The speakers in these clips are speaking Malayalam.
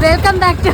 വെൽക്കം ബാക്ക് ടു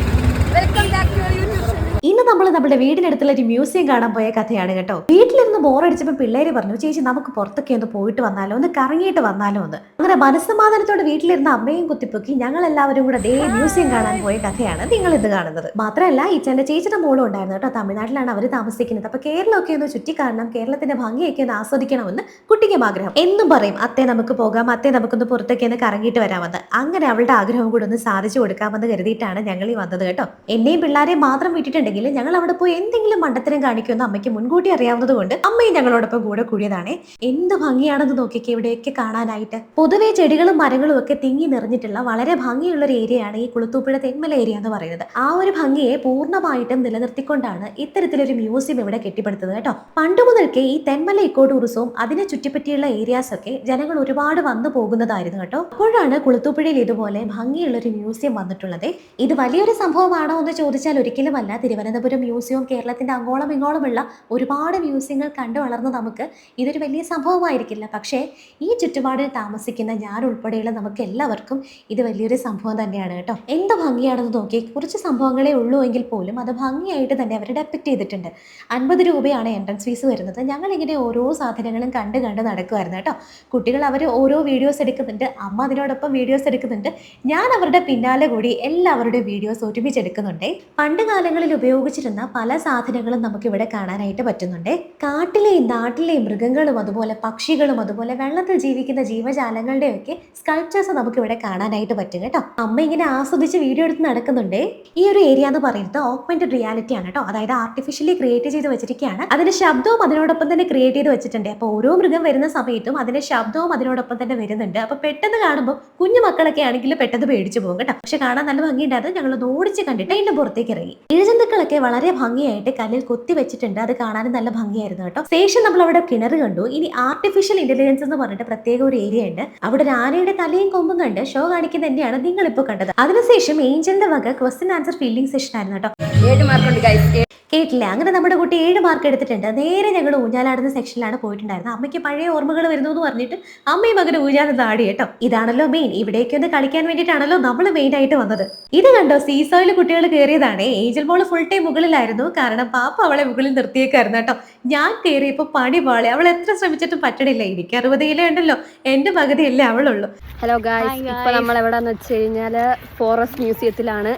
ഇന്ന് നമ്മൾ നമ്മുടെ വീടിനടുത്തുള്ള ഒരു മ്യൂസിയം കാണാൻ പോയ കഥയാണ് കേട്ടോ. വീട്ടിലിരുന്ന് ബോറടിച്ചപ്പോൾ പിള്ളേര് പറഞ്ഞു, ചേച്ചി നമുക്ക് പുറത്തൊക്കെ ഒന്ന് പോയിട്ട് വന്നാലോ, ഒന്ന് കറങ്ങിയിട്ട് വന്നാലോ എന്ന്. അങ്ങനെ മനസ്സമാധാനത്തോടെ വീട്ടിലിരുന്ന അമ്മയും കുത്തിപ്പൊക്കി ഞങ്ങൾ എല്ലാവരും കൂടെ ദേ മ്യൂസിയം കാണാൻ പോയ കഥയാണ് നിങ്ങൾ ഇത് കാണുന്നത്. മാത്രമല്ല ഇച്ചന്റെ ചേച്ചിയുടെ മോളും ഉണ്ടായിരുന്നു കേട്ടോ. തമിഴ്നാട്ടിലാണ് അവർ താമസിക്കുന്നത്. അപ്പൊ കേരളമൊക്കെ ഒന്ന് ചുറ്റിക്കാണണം, കേരളത്തിന്റെ ഭംഗിയൊക്കെ ഒന്ന് ആസ്വദിക്കണമെന്ന് കുട്ടിക്കും ആഗ്രഹം. എന്നും പറയും, അത്തേ നമുക്ക് പോകാം, അത്തേ നമുക്കൊന്ന് പുറത്തൊക്കെ ഒന്ന് കറങ്ങിയിട്ട് വരാമെന്ന്. അങ്ങനെ അവളുടെ ആഗ്രഹം കൂടെ ഒന്ന് സാധിച്ചു കൊടുക്കാമെന്ന് കരുതിയിട്ടാണ് ഞങ്ങൾ ഈ വന്നത് കേട്ടോ. എന്നെയും പിള്ളേരെയും മാത്രം വിട്ടിട്ടുണ്ടെങ്കിൽ ഞങ്ങൾ അവിടെ പോയി എന്തെങ്കിലും മണ്ടത്തരം കാണിക്കുമെന്ന് അമ്മയ്ക്ക് മുൻകൂട്ടി അറിയാവുന്നത് കൊണ്ട് അമ്മയും ഞങ്ങളോടൊപ്പം കൂടെ കൂടിയതാണേ. എന്ത് ഭംഗിയാണെന്ന് നോക്കിയൊക്കെ ഇവിടെയൊക്കെ കാണാനായിട്ട്. പൊതുവെ ചെടികളും മരങ്ങളും ഒക്കെ തിങ്ങി നിറഞ്ഞിട്ടുള്ള വളരെ ഭംഗിയുള്ള ഒരു ഏരിയയാണ് ഈ കുളുത്തൂപ്പുഴ തെന്മല ഏരിയ എന്ന് പറയുന്നത്. ആ ഒരു ഭംഗിയെ പൂർണ്ണമായിട്ടും നിലനിർത്തിക്കൊണ്ടാണ് ഇത്തരത്തിലൊരു മ്യൂസിയം ഇവിടെ കെട്ടിപ്പടുത്തത് കേട്ടോ. പണ്ട് മുതൽക്കേ ഈ തെന്മല ഇക്കോ ടൂറിസവും അതിനെ ചുറ്റിപ്പറ്റിയുള്ള ഏരിയാസ് ഒക്കെ ജനങ്ങൾ ഒരുപാട് വന്നു പോകുന്നതായിരുന്നു കേട്ടോ. അപ്പോഴാണ് കുളുത്തൂപ്പുഴയിൽ ഇതുപോലെ ഭംഗിയുള്ള ഒരു മ്യൂസിയം വന്നിട്ടുള്ളത്. ഇത് വലിയൊരു സംഭവമാണോ എന്ന് ചോദിച്ചാൽ ഒരിക്കലുമല്ല. തിരുവനന്തപുരം മ്യൂസിയം കേരളത്തിന്റെ അങ്ങോളം ഇങ്ങോളമുള്ള ഒരുപാട് മ്യൂസിയങ്ങൾ കണ്ടു വളർന്ന നമുക്ക് ഇതൊരു വലിയ സംഭവമായിരിക്കില്ല. പക്ഷേ ഈ ചുറ്റുപാടിൽ താമസിക്കുന്ന ഞാൻ ഉൾപ്പെടെയുള്ള നമുക്ക് എല്ലാവർക്കും ഇത് വലിയൊരു സംഭവം തന്നെയാണ് കേട്ടോ. എന്ത് ഭംഗിയാണെന്ന് നോക്കി. കുറച്ച് സംഭവങ്ങളെ ഉള്ളൂ എങ്കിൽ പോലും അത് ഭംഗിയായിട്ട് തന്നെ അവർ ഡെപ്പിക്റ്റ് ചെയ്തിട്ടുണ്ട്. 50 രൂപയാണ് എൻട്രൻസ് ഫീസ് വരുന്നത്. ഞങ്ങളിങ്ങനെ ഓരോ സാധനങ്ങളും കണ്ട് നടക്കുമായിരുന്നു കേട്ടോ. കുട്ടികൾ അവർ ഓരോ വീഡിയോസ് എടുക്കുന്നുണ്ട്, അമ്മ അതിനോടൊപ്പം വീഡിയോസ് എടുക്കുന്നുണ്ട്, ഞാൻ അവരുടെ പിന്നാലെ കൂടി എല്ലാവരുടെയും വീഡിയോസ് ഒരുമിച്ചെടുക്കുന്നുണ്ട്. പണ്ട് കാലങ്ങളിൽ ഉപയോഗിച്ചിരുന്ന പല സാധനങ്ങളും നമുക്ക് ഇവിടെ കാണാനായിട്ട് പറ്റുന്നുണ്ട്. കാട്ടിലെയും നാട്ടിലെയും മൃഗങ്ങളും അതുപോലെ പക്ഷികളും അതുപോലെ വെള്ളത്തിൽ ജീവിക്കുന്ന ജീവജാലങ്ങളുടെ ഒക്കെ സ്കൾപ്ചേഴ്സ് നമുക്ക് ഇവിടെ കാണാനായിട്ട് പറ്റും കേട്ടോ. അമ്മ ഇങ്ങനെ ആസ്വദിച്ച് വീഡിയോ എടുത്ത് നടക്കുന്നുണ്ട്. ഈ ഒരു ഏരിയ എന്ന് പറയുന്നത് ഓഗ്മെന്റഡ് റിയാലിറ്റി ആണ് കേട്ടോ. അതായത് ആർട്ടിഫിഷ്യലി ക്രിയേറ്റ് ചെയ്ത് വെച്ചിരിക്കുകയാണ്. അതിന്റെ ശബ്ദവും അതിനോടൊപ്പം തന്നെ ക്രിയേറ്റ് ചെയ്ത് വെച്ചിട്ടുണ്ട്. അപ്പോൾ ഓരോ മൃഗം വരുന്ന സമയത്തും അതിന്റെ ശബ്ദവും അതിനോടൊപ്പം തന്നെ വരുന്നുണ്ട്. അപ്പൊ പെട്ടെന്ന് കാണുമ്പോൾ കുഞ്ഞു മക്കളൊക്കെ ആണെങ്കിൽ പെട്ടെന്ന് പേടിച്ചു പോകും കേട്ടോ. പക്ഷെ കാണാൻ നല്ല ഭംഗിയുണ്ടായിരുന്നു. ഞങ്ങൾ ഓടിച്ച് കണ്ടിട്ട് അതിന്റെ പുറത്തേക്ക് ഇറങ്ങി. ഇഴജന്തുക്കളൊക്കെ വളരെ ഭംഗിയായിട്ട് കല്ലിൽ കൊത്തി വെച്ചിട്ടുണ്ട്. അത് കാണാനും നല്ല ഭംഗിയായിരുന്നു കേട്ടോ. ശേഷം നമ്മൾ അവിടെ കിണർ കണ്ടു. ഇനി ആർട്ടിഫിഷ്യൽ ഇന്റലിജൻസ് എന്ന് പറഞ്ഞിട്ട് പ്രത്യേക ഒരു ഏരിയ ഉണ്ട്. അവിടെ ഒരു ആനയുടെ തലയും കൊമ്പും കണ്ട് ഷോ കാണിക്കുന്നത് തന്നെയാണ് നിങ്ങൾ ഇപ്പോൾ കണ്ടത്. അതിനുശേഷം ഏഞ്ചലിന്റെ വക ക്വസ്റ്റ്യൻ ആൻസർ ഫീൽഡിംഗ് സെഷൻ ആയിരുന്നു കേട്ടോ. 7 മാർക്കുണ്ട് ഗൈസ്. കേട്ടില്ല. അങ്ങനെ നമ്മുടെ കുട്ടി 7 മാർക്ക് എടുത്തിട്ടുണ്ട്. നേരെ ഞങ്ങൾ ഊഞ്ഞാലാടുന്ന സെക്ഷനിലാണ് പോയിട്ടുണ്ടായിരുന്നത്. അമ്മയ്ക്ക് പഴയ ഓർമ്മകൾ വരുന്നു എന്ന് പറഞ്ഞിട്ട് അമ്മയും മകന് ഊഞ്ഞാലെന്ന് ആടി കേട്ടോ. ഇതാണല്ലോ മെയിൻ. ഇവിടേക്ക് ഒന്ന് കളിക്കാൻ വേണ്ടിയിട്ടാണല്ലോ നമ്മൾ മെയിൻ ആയിട്ട് വന്നത്. ഇത് കണ്ടോ, സീസോയിൽ കുട്ടികൾ കയറിയതാണേ. ഏഞ്ചൽ മോള് ഫുൾ ടൈം മുകളിലായിരുന്നു. കാരണം പാപ്പ അവളെ മുകളിൽ നിർത്തിയേക്കായിരുന്നു കേട്ടോ. ഞാൻ കയറിയപ്പോൾ പണി പാളി. അവൾ എത്ര ശ്രമിച്ചിട്ടും പറ്റണില്ല. എനിക്ക് 60 കിലോ ഉണ്ടല്ലോ, എന്റെ പകുതിയല്ലേ അവളുള്ളൂ. ഹലോ ഗായ്സ്, ഇപ്പൊ നമ്മൾ എവിടെന്ന് വെച്ച് കഴിഞ്ഞാല് ഫോറസ്റ്റ് മ്യൂസിയത്തിലാണ്.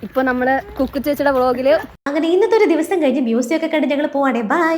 ഇപ്പൊ നമ്മള് കുക്കു ചേച്ചിയുടെ വ്ളോഗില്. അങ്ങനെ ഇന്നത്തെ ഒരു ദിവസം കഴിഞ്ഞ് മ്യൂസിയം ഒക്കെ കണ്ട് ഞങ്ങൾ പോവാണേ. ബൈ.